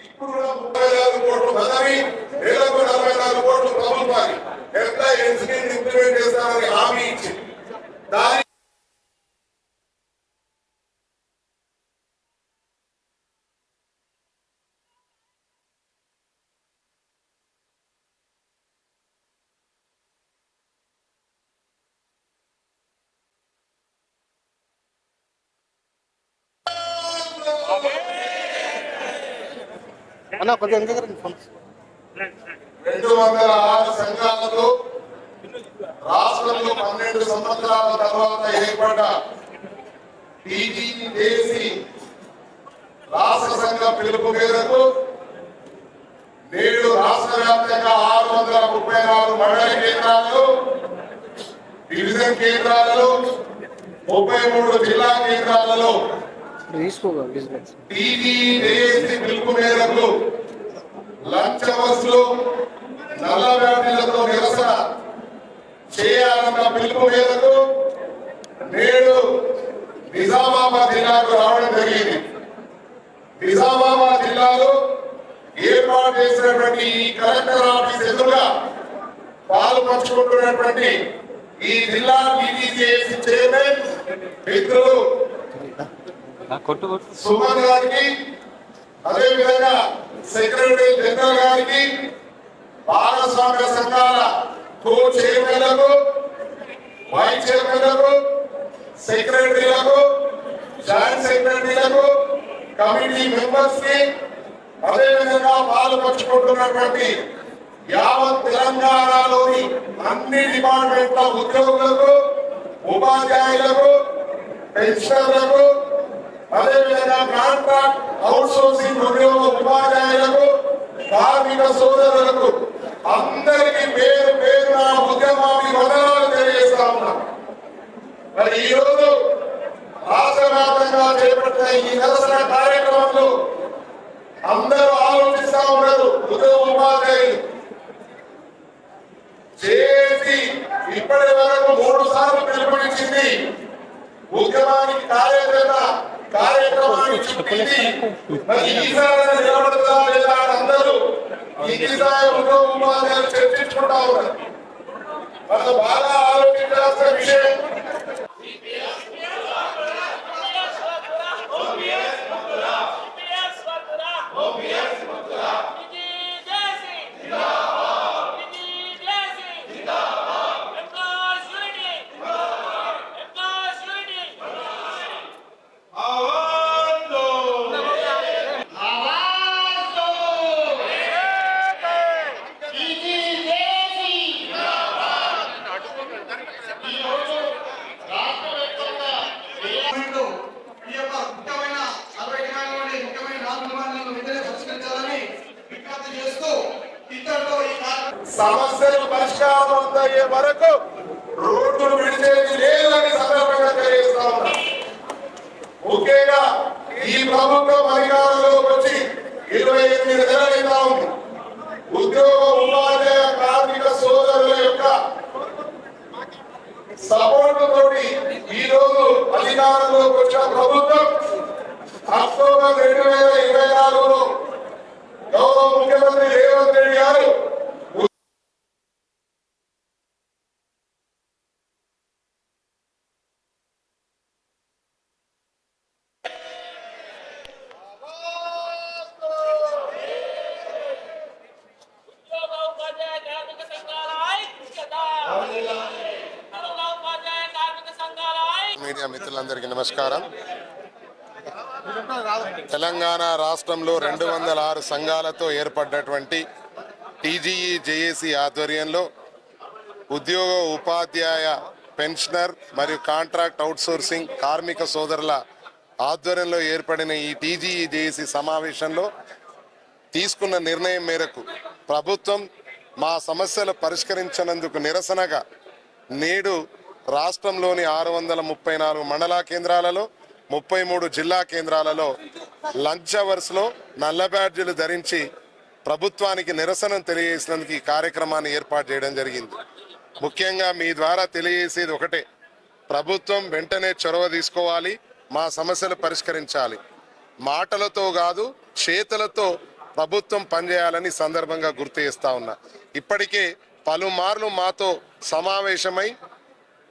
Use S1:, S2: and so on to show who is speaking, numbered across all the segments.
S1: ఇప్పుడు కూడా 34 కోట్లు పదవి, నెలకు 44 కోట్లు ప్రభుత్వానికి ఎంప్లాయీస్ ఇంప్లిమెంట్ చేస్తామని హామీ ఇచ్చింది. దాని
S2: అన్న కొంచెం
S1: 206 సంఘాలతో రాష్ట్రంలో 12 సంవత్సరాల తర్వాత ఏర్పడ్డ టీజీఏసీ రాష్ట్ర సంఘం పిలుపు మేరకు నేడు రాష్ట్ర వ్యాప్తంగా 634 మండల కేంద్రాలు, డివిజన్ కేంద్రాలలో, 33 జిల్లా కేంద్రాలలో టీజీఏసీ పిలుపు మేరకు లంచ్ అవర్స్ లో నల్ల బ్యాటరీలతో నిరసన చేయాలన్న పిలుపు మేరకు నేడు నిజామాబాద్ జిల్లాకు రావడం జరిగింది. నిజామాబాద్ జిల్లాలో ఏర్పాటు చేసినటువంటి ఈ కలెక్టర్ ఆఫీస్ ఎదురుగా పాలు పంచుకుంటున్నటువంటి ఈ జిల్లా టీజీఏసీ చైర్మన్ మిత్రులు సుమన్ గారికి, అదేవిధంగా సెక్రటరీ జనరల్ గారికి, భాగస్వామ్య సంఘాల కో చైర్మన్లకు, వైస్ చైర్మన్లకు, సెక్రటరీలకు, జాయింట్ సెక్రటరీలకు, కమిటీ మెంబర్స్ కి, అదేవిధంగా పాలు పంచుకుంటున్నటువంటి యావత్ తెలంగాణలోని అన్ని డిపార్ట్మెంట్ల ఉద్యోగులకు, ఉపాధ్యాయులకు, పెన్షనర్లకు, అదేవిధంగా కాంట్రాక్ట్ అవుట్ సోర్సింగ్ ఉద్యోగ ఉపాధ్యాయులకు, కార్మిక సోదరులకు అందరికీ పేరు పేరున ఉద్యమాన్ని వందనాలు తెలియజేస్తా ఉన్నాం. మరి ఈ రోజు రాష్ట్ర వ్యాప్తంగా చేపట్టిన ఈ నిరసన కార్యక్రమంలో అందరూ ఆలోచిస్తా ఉన్నారు. ఉద్యోగ ఉపాధ్యాయులు చేసి ఇప్పటి వరకు 3 సార్లు పిలుపునిచ్చింది. ఉద్యమానికి కార్యక్రమాన్ని చెప్పింది. మరి ఈసారి నిలబడతా లేదా అందరూ ఈసారి ఉద్యోగ ఉపాధ్యాయులు చర్చించుకుంటా ఉన్నారు. మనం బాగా ఆలోచించాల్సిన విషయం సమస్యలు పరిష్కారం అయ్యే వరకు రోడ్లు విడిచేది లేదని సందర్భంగా తెలియజేస్తా ఉన్నా. ముఖ్యంగా ఈ ప్రభుత్వం అధికారంలోకి వచ్చి 28 నెలలైతా ఉంది. ఉద్యోగ ఉపాధ్యాయ కార్మిక సోదరుల యొక్క సపోర్ట్ తోటి ఈ రోజు అధికారంలోకి వచ్చిన ప్రభుత్వం అక్టోబర్ 2024లో గౌరవ ముఖ్యమంత్రి రేవంత్ రెడ్డి గారు మీడియా మిత్రులందరికీ నమస్కారం. తెలంగాణ రాష్ట్రంలో 206 సంఘాలతో ఏర్పడ్డటువంటి టీజీఈజేఏసీ ఆధ్వర్యంలో ఉద్యోగ ఉపాధ్యాయ పెన్షనర్ మరియు కాంట్రాక్ట్ అవుట్సోర్సింగ్ కార్మిక సోదరుల ఆధ్వర్యంలో ఏర్పడిన ఈ టీజీఈజేఏసీ సమావేశంలో తీసుకున్న నిర్ణయం మేరకు ప్రభుత్వం మా సమస్యలు పరిష్కరించినందుకు నిరసనగా నేడు రాష్ట్రంలోని 634 మండల కేంద్రాలలో 33 జిల్లా కేంద్రాలలో లంచ్ అవర్స్లో నల్ల బ్యాడ్జీలు ధరించి ప్రభుత్వానికి నిరసన తెలియజేసినందుకు ఈ కార్యక్రమాన్ని ఏర్పాటు చేయడం జరిగింది. ముఖ్యంగా మీ ద్వారా తెలియజేసేది ఒకటే, ప్రభుత్వం వెంటనే చొరవ తీసుకోవాలి, మా సమస్యలు పరిష్కరించాలి. మాటలతో కాదు చేతలతో ప్రభుత్వం పనిచేయాలని సందర్భంగా గుర్తు చేస్తా ఉన్నా. ఇప్పటికే పలుమార్లు మాతో సమావేశమై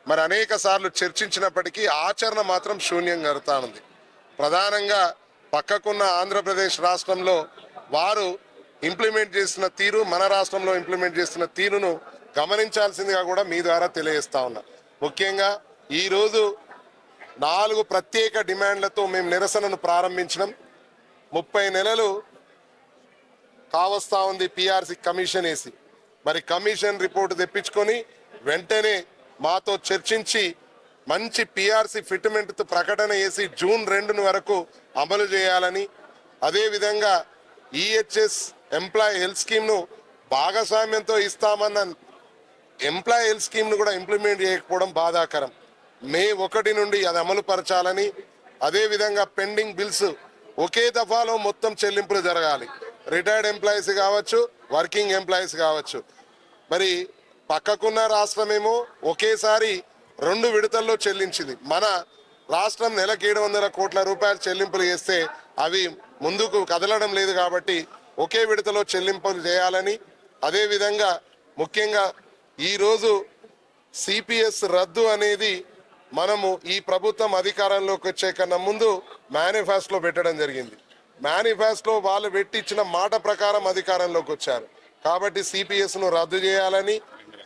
S1: మరి అనేక సార్లు చర్చించినప్పటికీ ఆచరణ మాత్రం శూన్యం జరుగుతూ ఉంది. ప్రధానంగా పక్కకున్న ఆంధ్రప్రదేశ్ రాష్ట్రంలో వారు ఇంప్లిమెంట్ చేస్తున్న తీరు, మన రాష్ట్రంలో ఇంప్లిమెంట్ చేస్తున్న తీరును గమనించాల్సిందిగా కూడా మీ ద్వారా తెలియజేస్తా ఉన్నా. ముఖ్యంగా ఈరోజు 4 ప్రత్యేక డిమాండ్లతో మేము నిరసనను ప్రారంభించడం. 30 నెలలు కావస్తా ఉంది పిఆర్సీ కమిషన్ వేసి. మరి కమిషన్ రిపోర్టు తెప్పించుకొని వెంటనే మాతో చర్చించి మంచి పిఆర్సీ ఫిట్మెంట్ ప్రకటన చేసి జూన్ 2 వరకు అమలు చేయాలని, అదేవిధంగా ఈహెచ్ఎస్ ఎంప్లాయీ హెల్త్ స్కీమ్ను భాగస్వామ్యంతో ఇస్తామన్న ఎంప్లాయీ హెల్త్ స్కీమ్ను కూడా ఇంప్లిమెంట్ చేయకపోవడం బాధాకరం. మే 1 నుండి అది అమలు పరచాలని, అదేవిధంగా పెండింగ్ బిల్స్ ఒకే దఫాలో మొత్తం చెల్లింపులు జరగాలి. రిటైర్డ్ ఎంప్లాయీస్ కావచ్చు, వర్కింగ్ ఎంప్లాయీస్ కావచ్చు. మరి పక్కకున్న రాష్ట్రమేమో ఒకేసారి 2 విడతల్లో చెల్లించింది. మన రాష్ట్రం నెలకు 700 కోట్ల రూపాయలు చెల్లింపులు చేస్తే అవి ముందుకు కదలడం లేదు. కాబట్టి ఒకే విడతలో చెల్లింపులు చేయాలని, అదేవిధంగా ముఖ్యంగా ఈరోజు సిపిఎస్ రద్దు అనేది మనము ఈ ప్రభుత్వం అధికారంలోకి వచ్చే కన్నా ముందు మేనిఫెస్టోలో పెట్టడం జరిగింది. మేనిఫెస్టోలో వాళ్ళు పెట్టించిన మాట ప్రకారం అధికారంలోకి వచ్చారు. కాబట్టి సిపిఎస్ను రద్దు చేయాలని,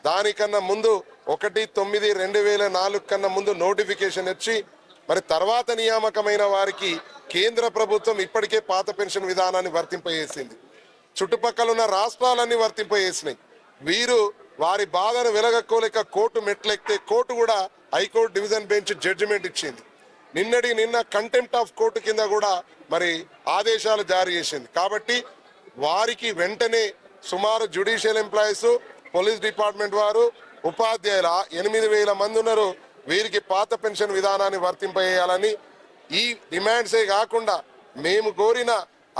S1: దానికన్నా ముందు 1/9/2004 కన్నా ముందు నోటిఫికేషన్ ఇచ్చి మరి తర్వాత నియామకమైన వారికి కేంద్ర ప్రభుత్వం ఇప్పటికే పాత పెన్షన్ విధానాన్ని వర్తింపజేసింది. చుట్టుపక్కల ఉన్న రాష్ట్రాలన్నీ వర్తింపజేసినాయి. వీరు వారి బాధను వెలగక్కోలేక కోర్టు మెట్లెక్కితే కోర్టు కూడా హైకోర్టు డివిజన్ బెంచ్ జడ్జిమెంట్ ఇచ్చింది. నిన్న కంటెంప్ట్ ఆఫ్ కోర్టు కింద కూడా మరి ఆదేశాలు జారీ చేసింది. కాబట్టి వారికి వెంటనే సుమారు జ్యుడిషియల్ ఎంప్లాయీస్, పోలీస్ డిపార్ట్మెంట్ వారు, ఉపాధ్యాయుల 8,000 మంది ఉన్నారు. వీరికి పాత పెన్షన్ విధానాన్ని వర్తింపజేయాలని, ఈ డిమాండ్సే కాకుండా మేము కోరిన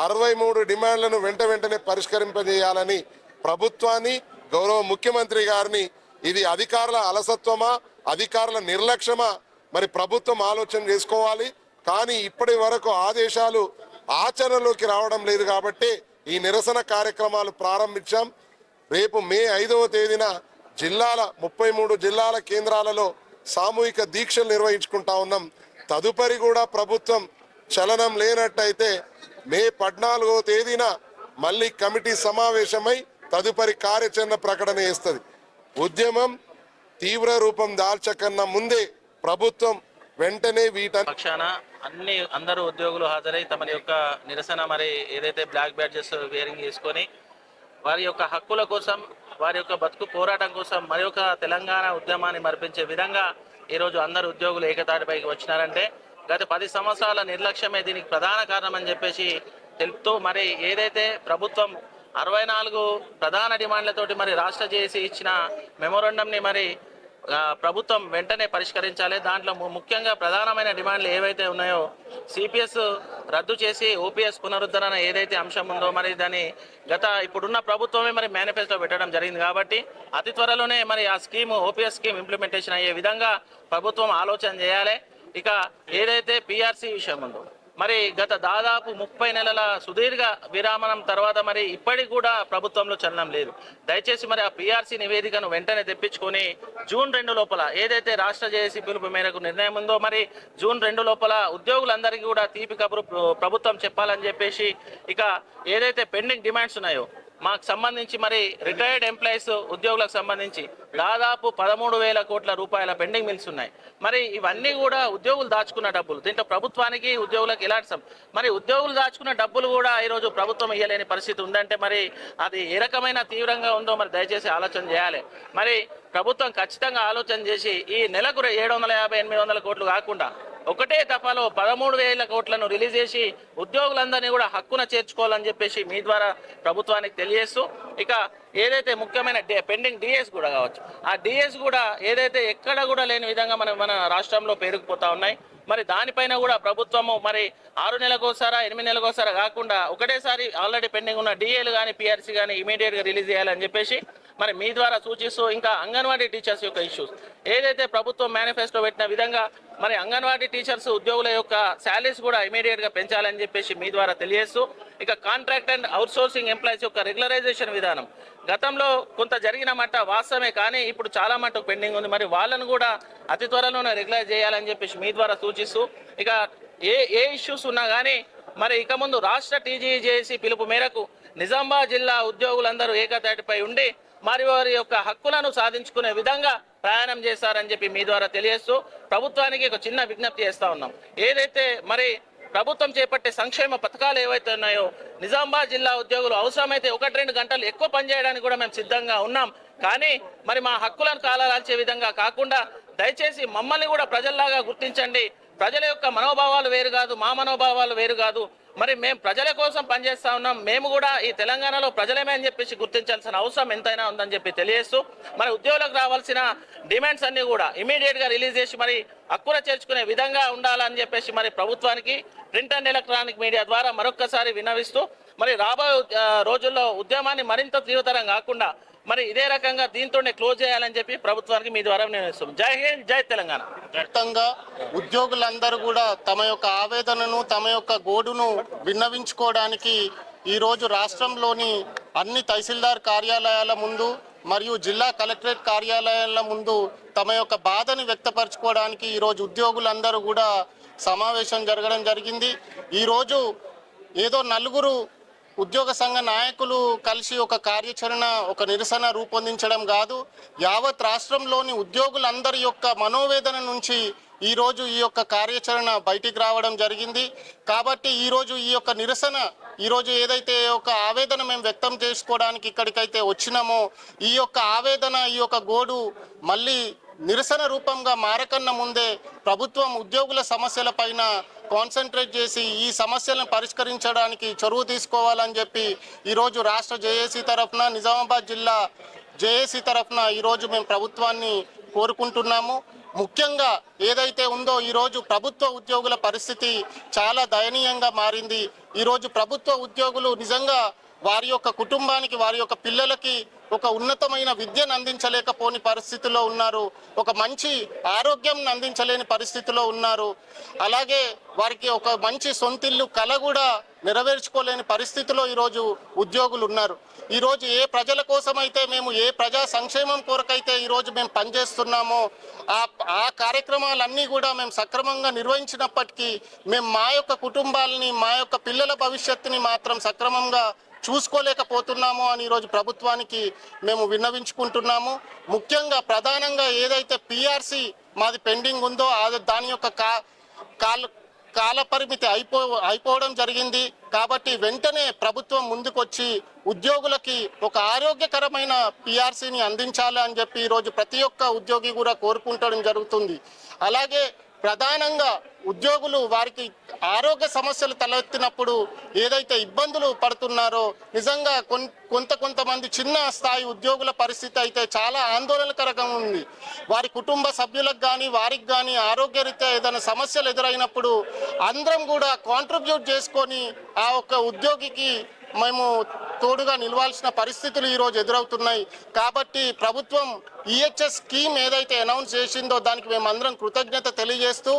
S1: 63 డిమాండ్లను వెంటనే పరిష్కరింపజేయాలని ప్రభుత్వాన్ని, గౌరవ ముఖ్యమంత్రి గారిని, ఇది అధికారుల అలసత్వమా, అధికారుల నిర్లక్ష్యమా మరి ప్రభుత్వం ఆలోచన చేసుకోవాలి. కానీ ఇప్పటి వరకు ఆదేశాలు ఆచరణలోకి రావడం లేదు. కాబట్టి ఈ నిరసన కార్యక్రమాలు ప్రారంభించాం. రేపు మే 5వ తేదీన 33 జిల్లాల కేంద్రాలలో సామూహిక దీక్షలు నిర్వహించుకుంటా ఉన్నాం. తదుపరి కూడా ప్రభుత్వం చలనం లేనట్టయితే మే 14వ తేదీన మళ్ళీ కమిటీ సమావేశమై తదుపరి కార్యాచరణ ప్రకటన చేస్తుంది. ఉద్యమం తీవ్ర రూపం దాల్చకన్నా ముందే ప్రభుత్వం వెంటనే
S2: పక్షాన అందరూ ఉద్యోగులు హాజరై తమ యొక్క నిరసన మరి ఏదైతే బ్లాక్ బ్యాడ్జెస్ వేరింగ్ చేసుకొని వారి యొక్క హక్కుల కోసం, వారి యొక్క బతుకు పోరాటం కోసం మరి ఒక తెలంగాణ ఉద్యమాన్ని మరిపించే విధంగా ఈరోజు అందరు ఉద్యోగులు ఏకతాటిపైకి వచ్చినారంటే గత 10 సంవత్సరాల నిర్లక్ష్యమే దీనికి ప్రధాన కారణం అని చెప్పేసి తెలుపుతూ మరి ఏదైతే ప్రభుత్వం 64 ప్రధాన డిమాండ్లతోటి మరి రాష్ట్ర జేఏసీ ఇచ్చిన మెమోరాండంని మరి ప్రభుత్వం వెంటనే పరిష్కరించాలి. దాంట్లో ముఖ్యంగా ప్రధానమైన డిమాండ్లు ఏవైతే ఉన్నాయో సిపిఎస్ రద్దు చేసి ఓపీఎస్ పునరుద్ధరణ ఏదైతే అంశం ఉందో మరి దాన్ని ఇప్పుడున్న ప్రభుత్వమే మరి మేనిఫెస్టో పెట్టడం జరిగింది. కాబట్టి అతి త్వరలోనే మరి ఆ స్కీమ్ ఓపీఎస్ స్కీమ్ ఇంప్లిమెంటేషన్ అయ్యే విధంగా ప్రభుత్వం ఆలోచన చేయాలి. ఇక ఏదైతే పిఆర్సీ విషయం ఉందో మరి గత దాదాపు 30 నెలల సుదీర్ఘ విరామనం తర్వాత మరి ఇప్పటికి కూడా ప్రభుత్వంలో చలనం లేదు. దయచేసి మరి ఆ పిఆర్సీ నివేదికను వెంటనే తెప్పించుకొని జూన్ 2 లోపల ఏదైతే రాష్ట్ర జేఏసీ పిలుపు మేరకు నిర్ణయం ఉందో మరి జూన్ 2 లోపల ఉద్యోగులందరికీ కూడా తీపి కబురు ప్రభుత్వం చెప్పాలని చెప్పేసి, ఇక ఏదైతే పెండింగ్ డిమాండ్స్ ఉన్నాయో మాకు సంబంధించి మరి రిటైర్డ్ ఎంప్లాయీస్ ఉద్యోగులకు సంబంధించి దాదాపు 13,000 కోట్ల రూపాయల పెండింగ్ బిల్స్ ఉన్నాయి. మరి ఇవన్నీ కూడా ఉద్యోగులు దాచుకున్న డబ్బులు. దీంట్లో ప్రభుత్వానికి ఉద్యోగులకు ఎలాంటి మరి ఉద్యోగులు దాచుకున్న డబ్బులు కూడా ఈరోజు ప్రభుత్వం ఇవ్వలేని పరిస్థితి ఉందంటే మరి అది ఏ రకమైన తీవ్రంగా ఉందో మరి దయచేసి ఆలోచన చేయాలి. మరి ప్రభుత్వం ఖచ్చితంగా ఆలోచన చేసి ఈ నెలకు 750-800 కోట్లు కాకుండా ఒకటే దఫాలో 13,000 కోట్లను రిలీజ్ చేసి ఉద్యోగులందరినీ కూడా హక్కున చేర్చుకోవాలని చెప్పేసి మీ ద్వారా ప్రభుత్వానికి తెలియజేస్తూ, ఇక ఏదైతే ముఖ్యమైన పెండింగ్ డిఎస్ కూడా కావచ్చు, ఆ డిఎస్ కూడా ఏదైతే ఎక్కడ కూడా లేని విధంగా మన రాష్ట్రంలో పేరుకుపోతా ఉన్నాయి. మరి దానిపైన కూడా ప్రభుత్వము మరి 6 నెలలకోసారా 8 నెలలకోసారా కాకుండా ఒకటేసారి ఆల్రెడీ పెండింగ్ ఉన్న డిఏలు కానీ పిఆర్సీ కానీ ఇమీడియట్గా రిలీజ్ చేయాలని చెప్పేసి మరి మీ ద్వారా సూచిస్తూ ఇంకా అంగన్వాడీ టీచర్స్ యొక్క ఇష్యూస్ ఏదైతే ప్రభుత్వం మేనిఫెస్టో పెట్టిన విధంగా మరి అంగన్వాడీ టీచర్స్ ఉద్యోగుల యొక్క శాలరీస్ కూడా ఇమీడియట్గా పెంచాలని చెప్పేసి మీ ద్వారా తెలియజేస్తూ ఇక కాంట్రాక్ట్ అండ్ అవుట్సోర్సింగ్ ఎంప్లాయీస్ యొక్క రెగ్యులరైజేషన్ విధానం గతంలో కొంత జరిగిన మట్ట వాస్తవమే, కానీ ఇప్పుడు చాలా మట్టుకు పెండింగ్ ఉంది. మరి వాళ్ళను కూడా అతి త్వరలోనే రెగ్యులైజ్ చేయాలని చెప్పేసి మీ ద్వారా సూచిస్తూ ఇక ఏ ఇష్యూస్ ఉన్నా కానీ మరి ఇక ముందు రాష్ట్ర టీజీజేఏసీ పిలుపు మేరకు నిజామాబాద్ జిల్లా ఉద్యోగులందరూ ఏకతాటిపై ఉండి మరి వారి యొక్క హక్కులను సాధించుకునే విధంగా ప్రయాణం చేస్తారని చెప్పి మీ ద్వారా తెలియజేస్తూ ప్రభుత్వానికి ఒక చిన్న విజ్ఞప్తి చేస్తా ఉన్నాం. ఏదైతే మరి ప్రభుత్వం చేపట్టే సంక్షేమ పథకాలు ఏవైతే ఉన్నాయో నిజామాబాద్ జిల్లా ఉద్యోగులు అవసరమైతే 1-2 గంటలు ఎక్కువ పనిచేయడానికి కూడా మేము సిద్ధంగా ఉన్నాం. కానీ మరి మా హక్కులను కాలాల్చే విధంగా కాకుండా దయచేసి మమ్మల్ని కూడా ప్రజల్లాగా గుర్తించండి. ప్రజల యొక్క మనోభావాలు వేరు కాదు, మా మనోభావాలు వేరు కాదు. మరి మేము ప్రజల కోసం పనిచేస్తా ఉన్నాం, మేము కూడా ఈ తెలంగాణలో ప్రజలమే అని చెప్పేసి గుర్తించాల్సిన అవసరం ఎంతైనా ఉందని చెప్పి తెలియజేస్తూ మరి ఉద్యోగులకు రావాల్సిన డిమాండ్స్ అన్ని కూడా ఇమీడియట్గా రిలీజ్ చేసి మరి హక్కున చేర్చుకునే విధంగా ఉండాలని చెప్పేసి మరి ప్రభుత్వానికి ప్రింట్ అండ్ ఎలక్ట్రానిక్ మీడియా ద్వారా మరొక్కసారి విన్నవిస్తూ మరి రాబోయే రోజుల్లో ఉద్యమాన్ని మరింత తీవ్రతరం కాకుండా మరి ఇదే రకంగా దీంతోనే క్లోజ్ చేయాలని చెప్పి ప్రభుత్వానికి మీ ద్వారా నిర్ణయిస్తాం. జై హింద్, జై తెలంగాణ.
S3: మొత్తంగా ఉద్యోగులందరూ కూడా తమ యొక్క ఆవేదనను తమ యొక్క గోడును విన్నవించుకోవడానికి ఈరోజు రాష్ట్రంలోని అన్ని తహసీల్దార్ కార్యాలయాల ముందు మరియు జిల్లా కలెక్టరేట్ కార్యాలయాల ముందు తమ యొక్క బాధని వ్యక్తపరచుకోవడానికి ఈరోజు ఉద్యోగులందరూ కూడా సమావేశం జరగడం జరిగింది. ఈరోజు ఏదో నలుగురు ఉద్యోగ సంఘ నాయకులు కలిసి ఒక కార్యాచరణ, ఒక నిరసన రూపొందించడం కాదు, యావత్ రాష్ట్రంలోని ఉద్యోగులందరి యొక్క మనోవేదన నుంచి ఈరోజు ఈ యొక్క కార్యాచరణ బయటికి రావడం జరిగింది. కాబట్టి ఈరోజు ఈ యొక్క నిరసన, ఈరోజు ఏదైతే ఒక ఆవేదన మేము వ్యక్తం చేసుకోవడానికి ఇక్కడికైతే వచ్చినామో ఈ యొక్క ఆవేదన, ఈ యొక్క గోడు మళ్ళీ నిరసన రూపంగా మారకన్నా ముందే ప్రభుత్వం ఉద్యోగుల సమస్యల పైన కాన్సన్ట్రేట్ చేసి ఈ సమస్యలను పరిష్కరించడానికి చొరవ తీసుకోవాలని చెప్పి ఈరోజు రాష్ట్ర జేఏసీ తరఫున, నిజామాబాద్ జిల్లా జేఏసీ తరఫున ఈరోజు మేము ప్రభుత్వాన్ని కోరుకుంటున్నాము. ముఖ్యంగా ఏదైతే ఉందో ఈరోజు ప్రభుత్వ ఉద్యోగుల పరిస్థితి చాలా దయనీయంగా మారింది. ఈరోజు ప్రభుత్వ ఉద్యోగులు నిజంగా వారి యొక్క కుటుంబానికి, వారి యొక్క పిల్లలకి ఒక ఉన్నతమైన విద్యను అందించలేకపోని పరిస్థితిలో ఉన్నారు, ఒక మంచి ఆరోగ్యం అందించలేని పరిస్థితిలో ఉన్నారు. అలాగే వారికి ఒక మంచి సొంతిల్లు కల కూడా నెరవేర్చుకోలేని పరిస్థితిలో ఈరోజు ఉద్యోగులు ఉన్నారు. ఈరోజు ఏ ప్రజల కోసమైతే మేము, ఏ ప్రజా సంక్షేమం కొరకైతే ఈరోజు మేము పనిచేస్తున్నామో ఆ కార్యక్రమాలన్నీ కూడా మేము సక్రమంగా నిర్వహించినప్పటికీ మేము మా యొక్క కుటుంబాలని, మా యొక్క పిల్లల భవిష్యత్తుని మాత్రం సక్రమంగా చూసుకోలేకపోతున్నాము అని ఈరోజు ప్రభుత్వానికి మేము విన్నవించుకుంటున్నాము. ముఖ్యంగా ప్రధానంగా ఏదైతే పిఆర్సి మాది పెండింగ్ ఉందో దాని యొక్క కాల పరిమితి అయిపోవడం జరిగింది. కాబట్టి వెంటనే ప్రభుత్వం ముందుకొచ్చి ఉద్యోగులకి ఒక ఆరోగ్యకరమైన పిఆర్సిని అందించాలి అని చెప్పి ఈరోజు ప్రతి ఒక్క ఉద్యోగి కూడా కోరుకుంటడం జరుగుతుంది. అలాగే ప్రధానంగా ఉద్యోగులు వారికి ఆరోగ్య సమస్యలు తలెత్తినప్పుడు ఏదైతే ఇబ్బందులు పడుతున్నారో నిజంగా కొంతమంది చిన్న స్థాయి ఉద్యోగుల పరిస్థితి అయితే చాలా ఆందోళనకరంగా ఉంది. వారి కుటుంబ సభ్యులకు కానీ వారికి కానీ ఆరోగ్యరీత్యా ఏదైనా సమస్యలు ఎదురైనప్పుడు అందరం కూడా కాంట్రిబ్యూట్ చేసుకొని ఆ ఒక్క ఉద్యోగికి మేము తోడుగా నిలవాల్సిన పరిస్థితులు ఈరోజు ఎదురవుతున్నాయి. కాబట్టి ప్రభుత్వం ఈహెచ్ఎస్ స్కీమ్ ఏదైతే అనౌన్స్ చేసిందో దానికి మేము అందరం కృతజ్ఞత తెలియజేస్తూ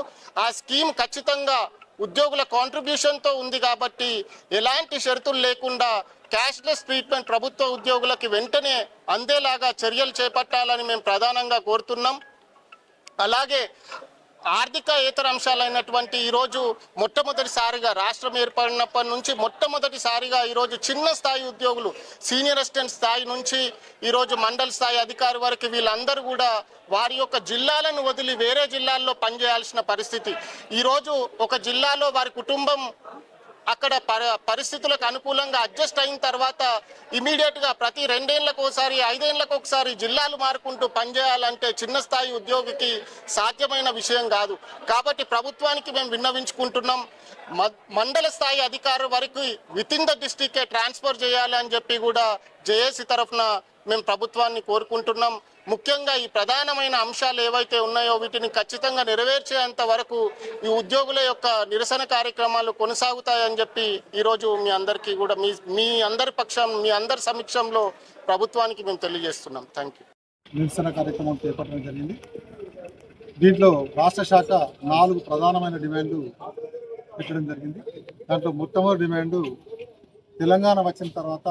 S3: ఆ స్కీమ్ ఖచ్చితంగా ఉద్యోగుల కాంట్రిబ్యూషన్తో ఉంది కాబట్టి ఎలాంటి షరతులు లేకుండా క్యాష్లెస్ ట్రీట్మెంట్ ప్రభుత్వ ఉద్యోగులకి వెంటనే అందేలాగా చర్యలు చేపట్టాలని మేము ప్రధానంగా కోరుతున్నాం. అలాగే ఆర్థికేతర అంశాలైనటువంటి ఈరోజు మొట్టమొదటిసారిగా రాష్ట్రం ఏర్పడినప్పటి నుంచి మొట్టమొదటిసారిగా ఈరోజు చిన్న స్థాయి ఉద్యోగులు, సీనియర్ అసిస్టెంట్ స్థాయి నుంచి ఈరోజు మండల స్థాయి అధికారి వరకు వీళ్ళందరూ కూడా వారి యొక్క జిల్లాలను వదిలి వేరే జిల్లాల్లో పనిచేయాల్సిన పరిస్థితి. ఈరోజు ఒక జిల్లాలో వారి కుటుంబం అక్కడ పరిస్థితులకు అనుకూలంగా అడ్జస్ట్ అయిన తర్వాత ఇమీడియట్గా ప్రతి 2 ఏళ్లకు ఒకసారి, 5 ఏళ్లకు ఒకసారి జిల్లాలు మారుకుంటూ పనిచేయాలంటే చిన్న స్థాయి ఉద్యోగికి సాధ్యమైన విషయం కాదు. కాబట్టి ప్రభుత్వానికి మేము విన్నవించుకుంటున్నాం, మండల స్థాయి అధికారుల వరకు వితిన్ ద డిస్ట్రిక్టే ట్రాన్స్ఫర్ చేయాలి అని చెప్పి కూడా జేఏసీ తరఫున మేము ప్రభుత్వాన్ని కోరుకుంటున్నాం. ముఖ్యంగా ఈ ప్రధానమైన అంశాలు ఏవైతే ఉన్నాయో వీటిని ఖచ్చితంగా నెరవేర్చేంత వరకు ఈ ఉద్యోగుల యొక్క నిరసన కార్యక్రమాలు కొనసాగుతాయని చెప్పి ఈరోజు మీ అందరికీ కూడా మీ అందరి సమక్షంలో ప్రభుత్వానికి మేము తెలియజేస్తున్నాం. Thank you.
S4: నిరసన కార్యక్రమం చేపట్టడం జరిగింది. దీంట్లో రాష్ట్ర శాఖ 4 ప్రధానమైన డిమాండ్లు పెట్టడం జరిగింది. దాంట్లో మొట్టమొదటి డిమాండు తెలంగాణ వచ్చిన తర్వాత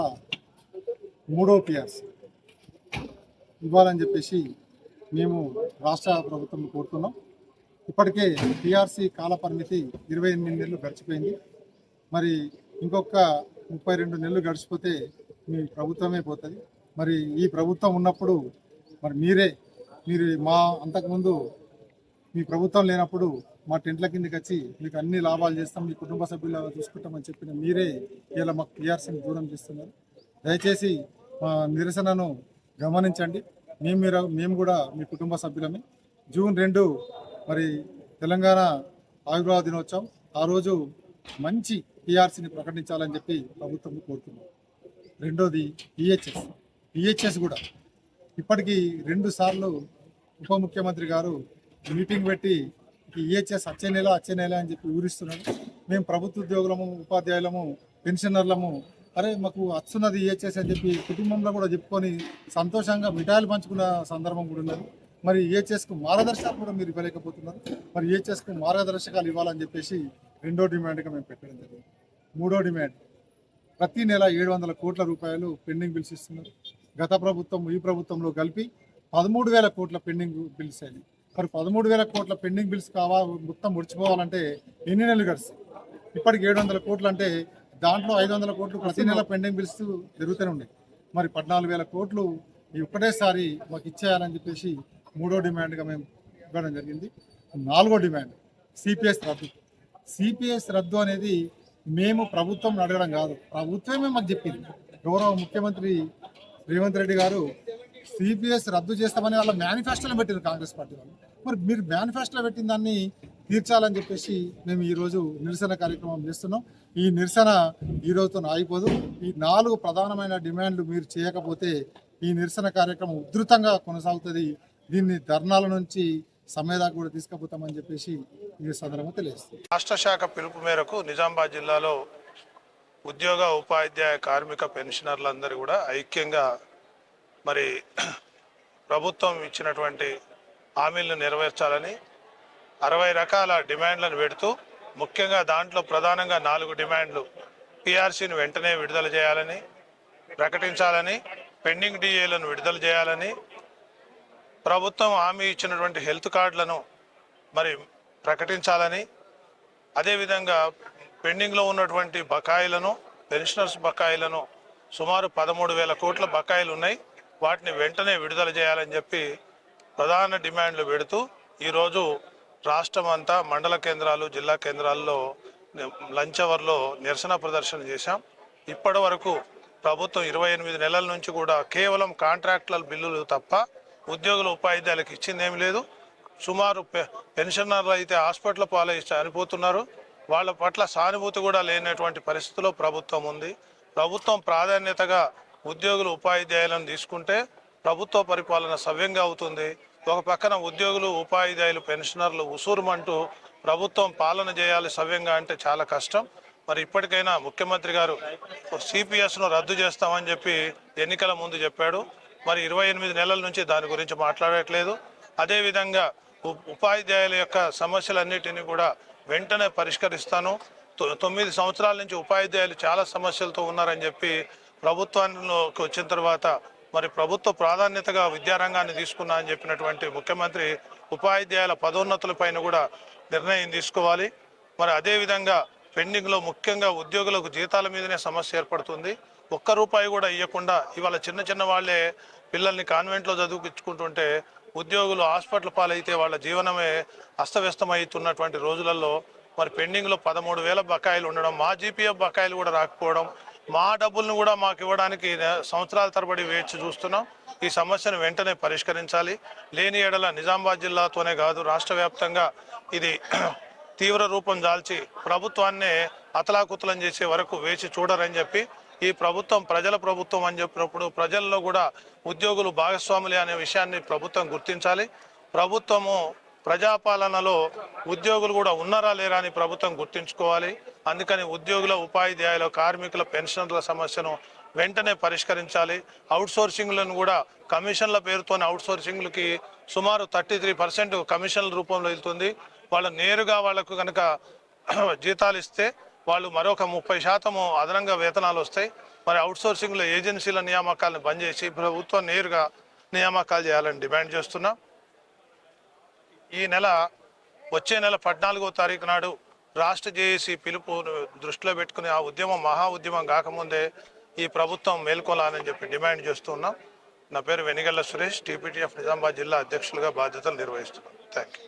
S4: 3వ పిఆర్సీ ఇవ్వాలని చెప్పేసి మేము రాష్ట్ర ప్రభుత్వం కోరుతున్నాం. ఇప్పటికే పిఆర్సీ కాల పరిమితి 28 నెలలు గడిచిపోయింది. మరి ఇంకొక 32 నెలలు గడిచిపోతే మీ ప్రభుత్వమే పోతుంది. మరి ఈ ప్రభుత్వం ఉన్నప్పుడు మరి మీరు మా అంతకుముందు మీ ప్రభుత్వం లేనప్పుడు మా టెంట్ల కిందకి వచ్చి మీకు అన్ని లాభాలు చేస్తాం, మీ కుటుంబ సభ్యులు చూసుకుంటామని చెప్పిన మీరే ఇలా మాకు పిఆర్సీని దూరం చేస్తున్నారు. దయచేసి మా నిరసనను గమనించండి. మేము కూడా మీ కుటుంబ సభ్యులమే. జూన్ 2 మరి తెలంగాణ ఆవిర్భావ దినోత్సవం. ఆ రోజు మంచి పిఆర్సీని ప్రకటించాలని చెప్పి ప్రభుత్వం కోరుతున్నాం. రెండోది ఈహెచ్ఎస్ కూడా ఇప్పటికీ 2 సార్లు ఉప ముఖ్యమంత్రి గారు మీటింగ్ పెట్టి ఈహెచ్ఎస్ వచ్చే నెల అని చెప్పి ఊరిస్తున్నారు. మేము ప్రభుత్వ ఉద్యోగులము, ఉపాధ్యాయులము, పెన్షనర్లము అరే మాకు వస్తున్నది ఈహెచ్ఎస్ అని చెప్పి కుటుంబంలో కూడా చెప్పుకొని సంతోషంగా మిఠాయిలు పంచుకున్న సందర్భం కూడా ఉన్నది. మరి ఈహెచ్ఎస్కు మార్గదర్శకాలు కూడా మీరు ఇవ్వలేకపోతున్నారు. మరి ఈహెచ్ఎస్కు మార్గదర్శకాలు ఇవ్వాలని చెప్పేసి 2వ డిమాండ్గా మేము పెట్టడం జరిగింది. 3వ డిమాండ్ ప్రతి నెల 700 కోట్ల రూపాయలు పెండింగ్ బిల్స్ ఇస్తున్నారు. గత ప్రభుత్వం ఈ ప్రభుత్వంలో కలిపి 13,000 కోట్ల పెండింగ్ బిల్స్ అయింది. మరి 13,000 కోట్ల పెండింగ్ బిల్స్ మొత్తం ముడిచిపోవాలంటే ఎన్ని నెలలు గడుస్తాయి? ఇప్పటికి 700 కోట్లు అంటే దాంట్లో 500 కోట్లు ప్రతి నెల పెండింగ్ బిల్స్ జరుగుతూనే ఉన్నాయి. మరి 14,000 కోట్లు ఈ ఒక్కటేసారి మాకు ఇచ్చేయాలని చెప్పేసి 3వ డిమాండ్గా మేము ఇవ్వడం జరిగింది. 4వ డిమాండ్ సిపిఎస్ రద్దు అనేది మేము ప్రభుత్వం అడగడం కాదు, ప్రభుత్వమే మాకు చెప్పింది. గౌరవ ముఖ్యమంత్రి రేవంత్ రెడ్డి గారు సిపిఎస్ రద్దు చేస్తామని వాళ్ళ మేనిఫెస్టోలో పెట్టారు కాంగ్రెస్ పార్టీ వాళ్ళు. మరి మీరు మేనిఫెస్టోలో పెట్టిన దాన్ని తీర్చాలని చెప్పేసి మేము ఈరోజు నిరసన కార్యక్రమం చేస్తున్నాం. ఈ నిరసన ఈరోజుతో ఆగిపోదు. ఈ 4 ప్రధానమైన డిమాండ్లు మీరు చేయకపోతే ఈ నిరసన కార్యక్రమం ఉధృతంగా కొనసాగుతుంది. దీన్ని ధర్నాల నుంచి సమ్మెదాకా కూడా తీసుకుపోతామని చెప్పేసి ఈ సందర్భంగా తెలియజేస్తుంది.
S5: రాష్ట్ర శాఖ పిలుపు మేరకు నిజామాబాద్ జిల్లాలో ఉద్యోగ, ఉపాధ్యాయ, కార్మిక, పెన్షనర్లందరూ కూడా ఐక్యంగా మరి ప్రభుత్వం ఇచ్చినటువంటి హామీలను నెరవేర్చాలని 60 రకాల డిమాండ్లను పెడుతూ ముఖ్యంగా దాంట్లో ప్రధానంగా 4 డిమాండ్లు పిఆర్సీని వెంటనే విడుదల చేయాలని, ప్రకటించాలని, పెండింగ్ డిఏలను విడుదల చేయాలని, ప్రభుత్వం హామీ ఇచ్చినటువంటి హెల్త్ కార్డులను మరి ప్రకటించాలని, అదేవిధంగా పెండింగ్లో ఉన్నటువంటి బకాయిలను, పెన్షనర్స్ బకాయిలను సుమారు 13,000 కోట్ల బకాయిలు ఉన్నాయి, వాటిని వెంటనే విడుదల చేయాలని చెప్పి ప్రధాన డిమాండ్లు పెడుతూ ఈరోజు రాష్ట్రం అంతా మండల కేంద్రాలు, జిల్లా కేంద్రాల్లో లంచ్ అవర్లో నిరసన ప్రదర్శన చేశాం. ఇప్పటి వరకు ప్రభుత్వం 28 నెలల నుంచి కూడా కేవలం కాంట్రాక్టుల బిల్లులు తప్ప ఉద్యోగుల, ఉపాధ్యాయులకు ఇచ్చిందేమీ లేదు. సుమారు పెన్షనర్లు అయితే హాస్పిటల్ పాలై చనిపోతున్నారు. వాళ్ళ పట్ల సానుభూతి కూడా లేనటువంటి పరిస్థితిలో ప్రభుత్వం ఉంది. ప్రభుత్వం ప్రాధాన్యతగా ఉద్యోగులు, ఉపాధ్యాయులను తీసుకుంటే ప్రభుత్వ పరిపాలన సవ్యంగా అవుతుంది. ఒక పక్కన ఉద్యోగులు, ఉపాధ్యాయులు, పెన్షనర్లు ఉసూరుమంటూ ప్రభుత్వం పాలన చేయాలి సవ్యంగా అంటే చాలా కష్టం. మరి ఇప్పటికైనా ముఖ్యమంత్రి గారు సిపిఎస్ను రద్దు చేస్తామని చెప్పి ఎన్నికల ముందు చెప్పాడు. మరి 28 నెలల నుంచి దాని గురించి మాట్లాడట్లేదు. అదేవిధంగా ఉపాధ్యాయుల యొక్క సమస్యలన్నిటినీ కూడా వెంటనే పరిష్కరిస్తాను. 9 సంవత్సరాల నుంచి ఉపాధ్యాయులు చాలా సమస్యలతో ఉన్నారని చెప్పి ప్రభుత్వంలోకి వచ్చిన తర్వాత మరి ప్రభుత్వ ప్రాధాన్యతగా విద్యారంగాన్ని తీసుకున్నా అని చెప్పినటువంటి ముఖ్యమంత్రి ఉపాధ్యాయుల పదోన్నతులపైన కూడా నిర్ణయం తీసుకోవాలి. మరి అదేవిధంగా పెండింగ్లో ముఖ్యంగా ఉద్యోగులకు జీతాల మీదనే సమస్య ఏర్పడుతుంది. ₹1 కూడా ఇవ్వకుండా ఇవాళ చిన్న వాళ్ళే పిల్లల్ని కాన్వెంట్లో చదివించుకుంటుంటే ఉద్యోగులు హాస్పిటల్ పాలైతే వాళ్ళ జీవనమే అస్తవ్యస్తమవుతున్నటువంటి రోజులలో మరి పెండింగ్లో 13,000 బకాయిలు ఉండడం, మా జీపీఎఫ్ బకాయిలు కూడా రాకపోవడం, మా డబ్బులను కూడా మాకు ఇవ్వడానికి సంవత్సరాల తరబడి వేచి చూస్తున్నాం. ఈ సమస్యను వెంటనే పరిష్కరించాలి. లేని ఎడల నిజామాబాద్ జిల్లాతోనే కాదు రాష్ట్ర వ్యాప్తంగా ఇది తీవ్ర రూపం దాల్చి ప్రభుత్వాన్నే అతలాకుతలం చేసే వరకు వేచి చూడరని చెప్పి ఈ ప్రభుత్వం ప్రజల ప్రభుత్వం అని చెప్పినప్పుడు ప్రజల్లో కూడా ఉద్యోగులు భాగస్వాములే అనే విషయాన్ని ప్రభుత్వం గుర్తించాలి. ప్రభుత్వము ప్రజాపాలనలో ఉద్యోగులు కూడా ఉన్నారా లేరా అని ప్రభుత్వం గుర్తించుకోవాలి. అందుకని ఉద్యోగుల, ఉపాధ్యాయుల, కార్మికుల పెన్షన్ల సమస్యను వెంటనే పరిష్కరించాలి. అవుట్సోర్సింగ్లను కూడా కమిషన్ల పేరుతోనే అవుట్సోర్సింగ్లకి సుమారు 33% కమిషన్ల రూపంలో వెళ్తుంది. వాళ్ళు నేరుగా వాళ్లకు కనుక జీతాలు ఇస్తే వాళ్ళు మరొక 30% అదనంగా వేతనాలు వస్తాయి. మరి అవుట్సోర్సింగ్లో ఏజెన్సీల నియామకాలను బంద్ చేసి ప్రభుత్వం నేరుగా నియామకాలు చేయాలని డిమాండ్ చేస్తున్నాం. వచ్చే నెల 14వ తారీఖు నాడు రాష్ట్ర జేఏసీ పిలుపు దృష్టిలో పెట్టుకుని ఆ ఉద్యమం మహా ఉద్యమం కాకముందే ఈ ప్రభుత్వం మేల్కొలాలని చెప్పి డిమాండ్ చేస్తున్నాం. నా పేరు వెనిగళ్ల సురేష్, టీపీటీఎఫ్ నిజామాబాద్ జిల్లా అధ్యక్షులుగా బాధ్యతలు నిర్వహిస్తున్నాను. Thank you.